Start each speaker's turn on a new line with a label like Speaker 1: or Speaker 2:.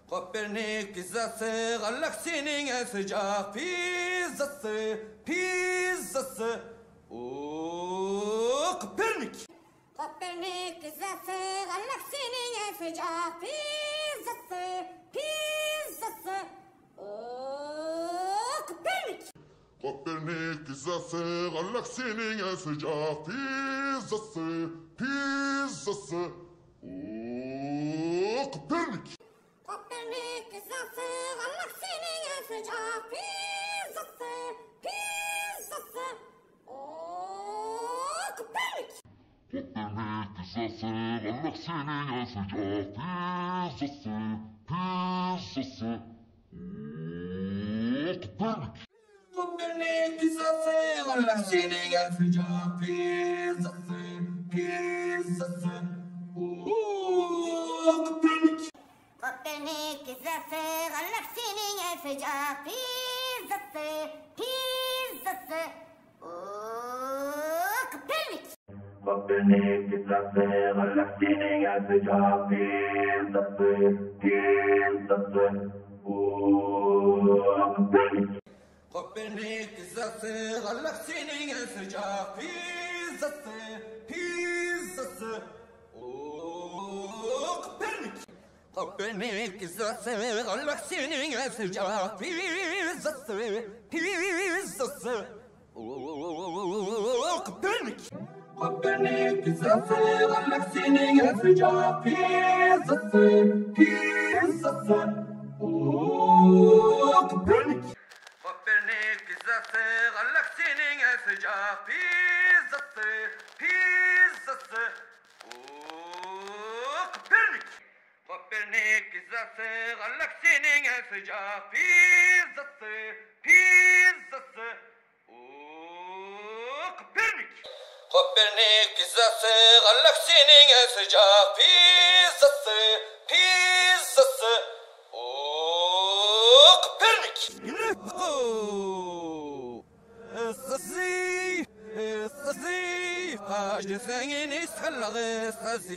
Speaker 1: Kopernik pizzası, galaksinin sıcak pizzası, pizzası. Oo, Kopernik.
Speaker 2: Kopernik pizzası, galaksinin sıcak pizzası, pizzası. Oo, Kopernik.
Speaker 3: Kopernik pizzası, galaksinin sıcak pizzası, pizzası. Oo, Kopernik.
Speaker 2: Kopernik pizzası, galaksinin sıcak pizzası, pizzası. Oo, Kopernik.
Speaker 3: Kopernik pizzası, galaksinin sıcak pizzası, pizzası. Oo, Kopernik.
Speaker 1: Kopernik pizzası, galaksinin sıcak pizzası, pizzası. Oo, Kopernik.
Speaker 2: Kopernik pizzası, galaksinin sıcak pizzası, pizzası. Oo, Kopernik.
Speaker 1: Kopernik pizzası, galaksinin sıcak pizzası, pizzası. Oo, Kopernik. Kopernik pizzası, galaksinin sıcak pizzası, pizzası. Oo, Kopernik. Kopernik pizzası, galaksinin sıcak pizzası, pizzası. Oo, Kopernik. Kopernik pizzası, galaksinin sıcak pizzası, pizzası. Oo, Kopernik. Kopernik pizzası, galaksinin sıcak pizzası, pizzası. Oo, Kopernik. Kopernik pizzası, galaksinin sıcak pizzası, pizzası. Oo, Kopernik. Kopernik pizzası, galaksinin sıcak pizzası, pizzası. Oo, Kopernik. Sasi, sasi, hacı senin ishalları sasi